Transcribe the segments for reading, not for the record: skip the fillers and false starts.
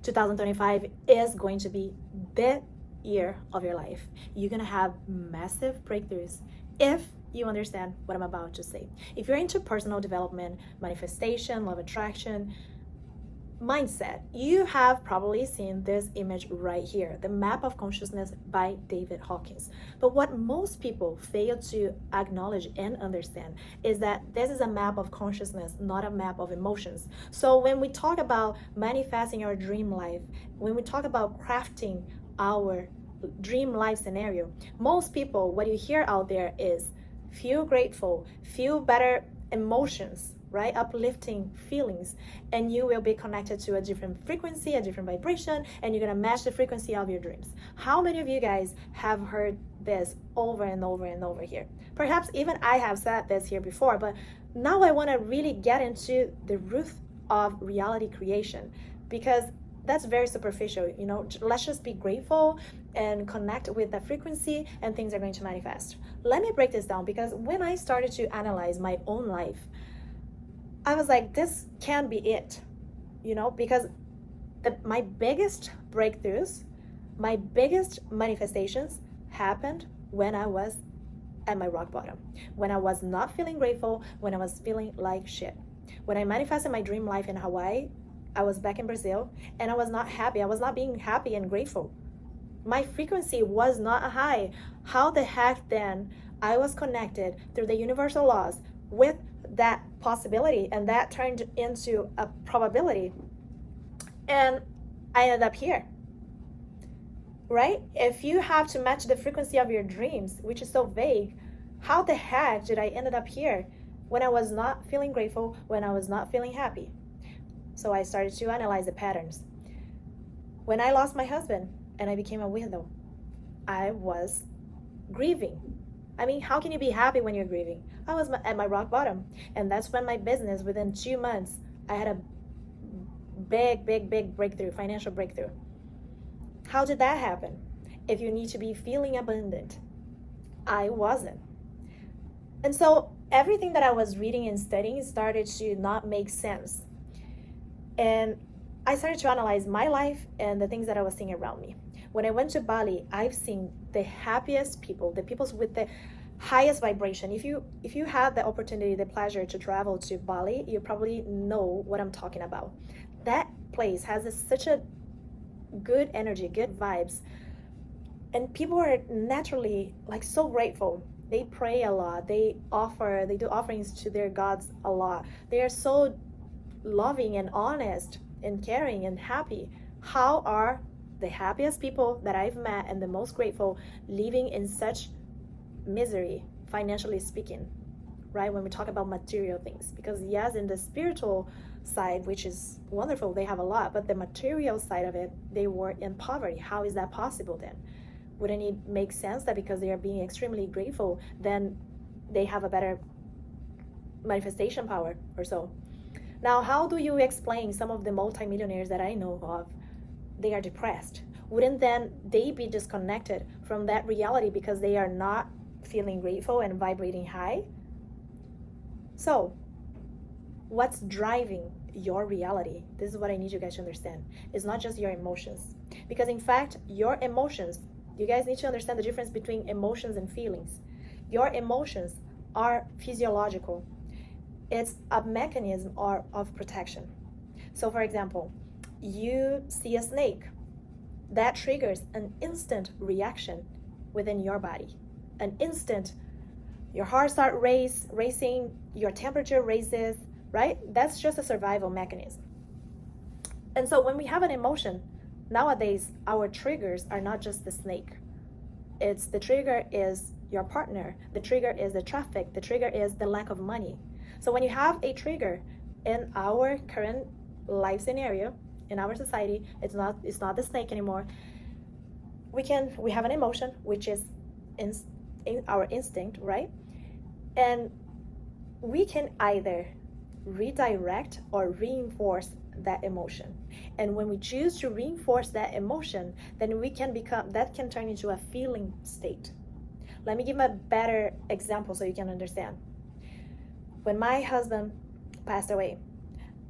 2025 is going to be the year of your life. You're going to have massive breakthroughs if you understand what I'm about to say. If you're into personal development, manifestation, law of attraction, mindset, you have probably seen this image right here, the Map of Consciousness by David Hawkins. But what most people fail to acknowledge and understand is that this is a map of consciousness, not a map of emotions. So when we talk about manifesting our dream life, when we talk about crafting our dream life scenario, most people, what you hear out there is feel grateful, feel better emotions, right? Uplifting feelings, and you will be connected to a different frequency, a different vibration, and you're gonna match the frequency of your dreams. How many of you guys have heard this over and over and over here? Perhaps even I have said this here before, but now I wanna really get into the root of reality creation, because that's very superficial. Let's just be grateful and connect with that frequency and things are going to manifest. Let me break this down, because when I started to analyze my own life, I was like, this can't be it, because my biggest breakthroughs, my biggest manifestations happened when I was at my rock bottom, when I was not feeling grateful, when I was feeling like shit. When I manifested my dream life in Hawaii, I was back in Brazil and I was not happy. I was not being happy and grateful. My frequency was not high. How the heck then I was connected through the universal laws with that possibility, and that turned into a probability, and I ended up here, right? If you have to match the frequency of your dreams, which is so vague, how the heck did I end up here when I was not feeling grateful, when I was not feeling happy? So I started to analyze the patterns. When I lost my husband and I became a widow, I was grieving. I mean, how can you be happy when you're grieving? I was at my rock bottom. And that's when my business, within 2 months, I had a big breakthrough, financial breakthrough. How did that happen? If you need to be feeling abundant, I wasn't. And so everything that I was reading and studying started to not make sense. And I started to analyze my life and the things that I was seeing around me. When I went to Bali, I've seen the happiest people, the people with the highest vibration. If you had the opportunity, the pleasure to travel to Bali, you probably know what I'm talking about. That place has such a good energy, good vibes, and people are naturally like so grateful. They pray a lot. They do offerings to their gods a lot. They are so loving and honest and caring and happy. How are the happiest people that I've met and the most grateful living in such misery, financially speaking, right? When we talk about material things, because yes, in the spiritual side, which is wonderful, they have a lot, but the material side of it, they were in poverty. How is that possible then? Wouldn't it make sense that because they are being extremely grateful, then they have a better manifestation power or so? Now, how do you explain some of the multimillionaires that I know of? They are depressed. Wouldn't then they be disconnected from that reality because they are not feeling grateful and vibrating high? So, what's driving your reality? This is what I need you guys to understand. It's not just your emotions. Because in fact, your emotions, you guys need to understand the difference between emotions and feelings. Your emotions are physiological. It's a mechanism of protection. So for example, you see a snake. That triggers an instant reaction within your body. An instant, your heart starts racing, your temperature raises, right? That's just a survival mechanism. And so when we have an emotion, nowadays our triggers are not just the snake. It's the trigger is your partner, the trigger is the traffic, the trigger is the lack of money. So when you have a trigger in our current life scenario, in our society, it's not the snake anymore. We have an emotion, which is in our instinct, right? And we can either redirect or reinforce that emotion. And when we choose to reinforce that emotion, then that can turn into a feeling state. Let me give a better example so you can understand. When my husband passed away,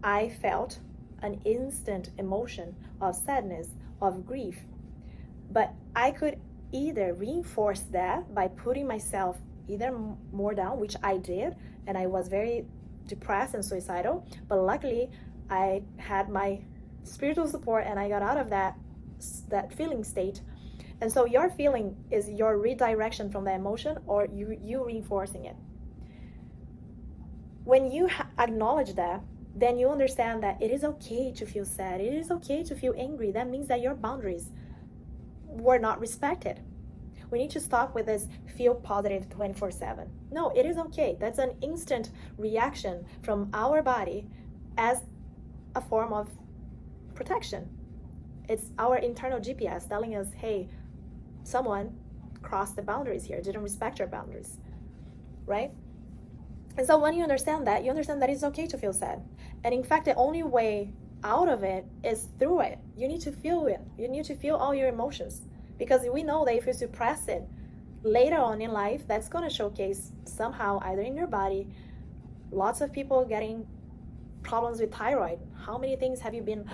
I felt an instant emotion of sadness, of grief. But I could either reinforce that by putting myself either more down, which I did, and I was very depressed and suicidal, but luckily I had my spiritual support and I got out of that feeling state. And so your feeling is your redirection from the emotion, or you reinforcing it. When you acknowledge that, then you understand that it is okay to feel sad, it is okay to feel angry. That means that your boundaries were not respected. We need to stop with this feel positive 24/7. No, it is okay. That's an instant reaction from our body as a form of protection. It's our internal GPS telling us, hey, someone crossed the boundaries here, didn't respect your boundaries, right? And so when you understand that it's okay to feel sad. And in fact, the only way out of it is through it. You need to feel it. You need to feel all your emotions. Because we know that if you suppress it later on in life, that's going to showcase somehow either in your body. Lots of people getting problems with thyroid. How many things have you been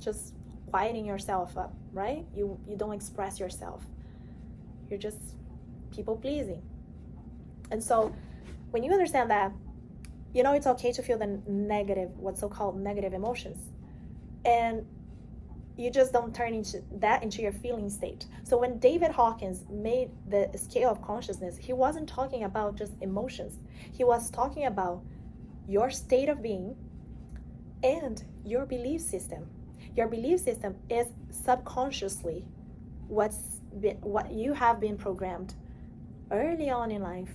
just quieting yourself up, right? You don't express yourself. You're just people pleasing. And so when you understand that, you know it's okay to feel the negative, what's so-called negative emotions. And you just don't turn into your feeling state. So when David Hawkins made the scale of consciousness, he wasn't talking about just emotions. He was talking about your state of being and your belief system. Your belief system is subconsciously what you have been programmed early on in life,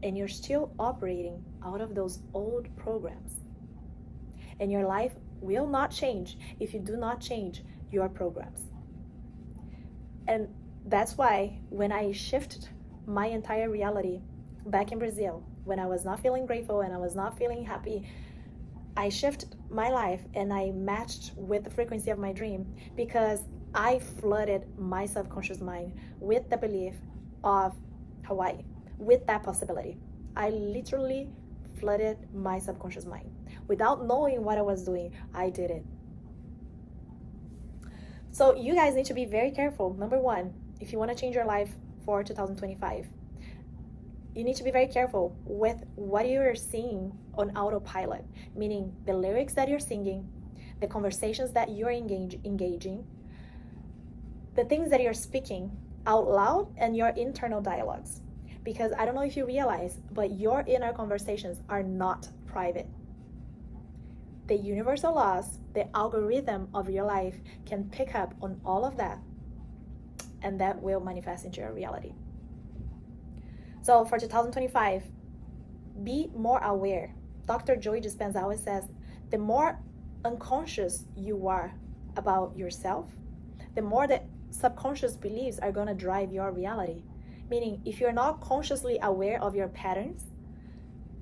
and you're still operating out of those old programs. And your life will not change if you do not change your programs. And that's why when I shifted my entire reality back in Brazil, when I was not feeling grateful and I was not feeling happy, I shifted my life and I matched with the frequency of my dream, because I flooded my subconscious mind with the belief of Hawaii, with that possibility. I literally flooded my subconscious mind. Without knowing what I was doing, I did it. So you guys need to be very careful. Number one, if you want to change your life for 2025, you need to be very careful with what you're seeing on autopilot, meaning the lyrics that you're singing, the conversations that you're engaging, the things that you're speaking out loud, and your internal dialogues. Because I don't know if you realize, but your inner conversations are not private. The universal laws, the algorithm of your life can pick up on all of that, and that will manifest into your reality. So for 2025, be more aware. Dr. Joy Dispenza always says, the more unconscious you are about yourself, the more the subconscious beliefs are going to drive your reality. Meaning, if you're not consciously aware of your patterns,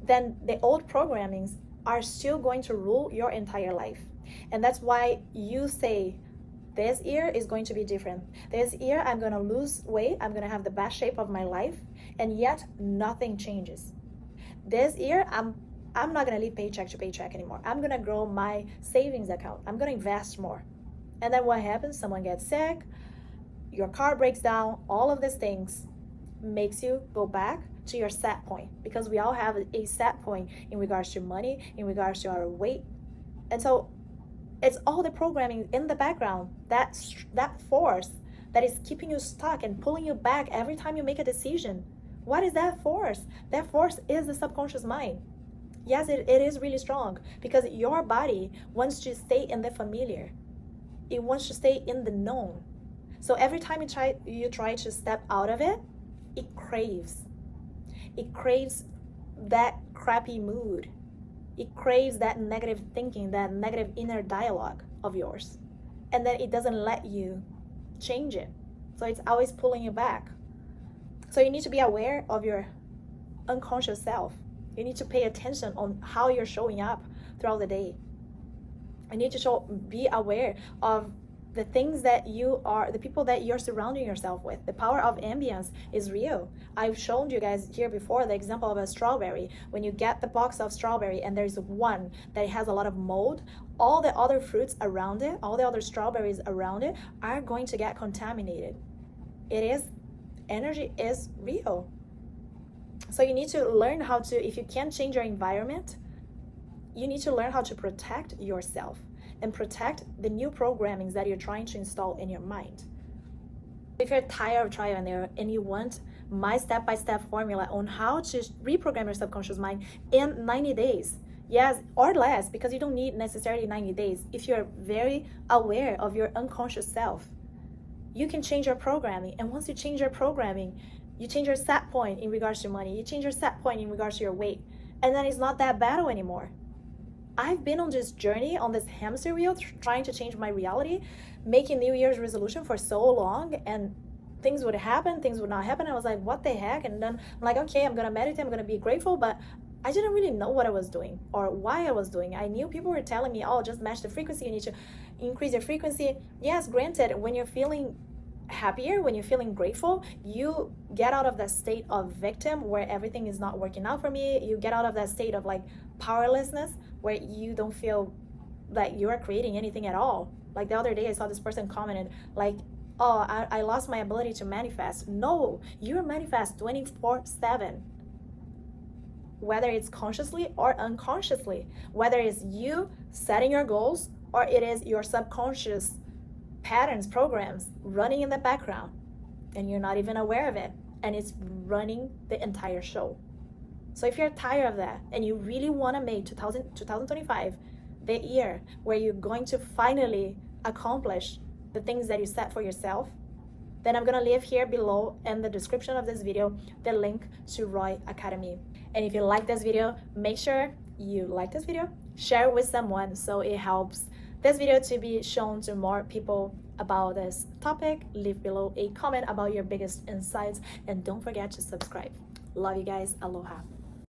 then the old programmings are still going to rule your entire life. And that's why you say, this year is going to be different. This year I'm going to lose weight. I'm going to have the best shape of my life. And yet nothing changes. This year I'm not going to live paycheck to paycheck anymore. I'm going to grow my savings account. I'm going to invest more. And then what happens? Someone gets sick. Your car breaks down. All of these things makes you go back to your set point, because we all have a set point in regards to money, in regards to our weight. And so it's all the programming in the background, that force that is keeping you stuck and pulling you back every time you make a decision. What is that force? That force is the subconscious mind. Yes, it is really strong, because your body wants to stay in the familiar. It wants to stay in the known. So every time you try to step out of it, it craves that crappy mood. It craves that negative thinking, that negative inner dialogue of yours. And then it doesn't let you change it. So it's always pulling you back. So you need to be aware of your unconscious self. You need to pay attention on how you're showing up throughout the day. You need to be aware of the things that you are, the people that you're surrounding yourself with. The power of ambience is real. I've shown you guys here before the example of a strawberry. When you get the box of strawberry and there's one that has a lot of mold, all the other fruits around it, all the other strawberries around it are going to get contaminated. Energy is real. So you need to learn how to, if you can't change your environment, you need to learn how to protect yourself and protect the new programmings that you're trying to install in your mind. If you're tired of trial and error and you want my step-by-step formula on how to reprogram your subconscious mind in 90 days, yes, or less, because you don't need necessarily 90 days. If you're very aware of your unconscious self, you can change your programming. And once you change your programming, you change your set point in regards to money, you change your set point in regards to your weight, and then it's not that battle anymore. I've been on this journey, on this hamster wheel, trying to change my reality, making New Year's resolution for so long, and things would happen, things would not happen. I was like, what the heck? And then I'm like, okay, I'm gonna meditate, I'm gonna be grateful, but I didn't really know what I was doing or why I was doing. I knew people were telling me, oh, just match the frequency, you need to increase your frequency. Yes, granted, when you're feeling happier, when you're feeling grateful, you get out of that state of victim where everything is not working out for me. You get out of that state of like powerlessness where you don't feel like you are creating anything at all. Like the other day I saw this person commented like, oh, I lost my ability to manifest. No, you manifest 24/7, whether it's consciously or unconsciously, whether it's you setting your goals or it is your subconscious patterns, programs running in the background and you're not even aware of it, and it's running the entire show. So if you're tired of that and you really want to make 2025 the year where you're going to finally accomplish the things that you set for yourself, then I'm going to leave here below in the description of this video the link to Roy Academy. And if you like this video, make sure you like this video, share it with someone so it helps this video to be shown to more people about this topic. Leave below a comment about your biggest insights and don't forget to subscribe. Love you guys. Aloha.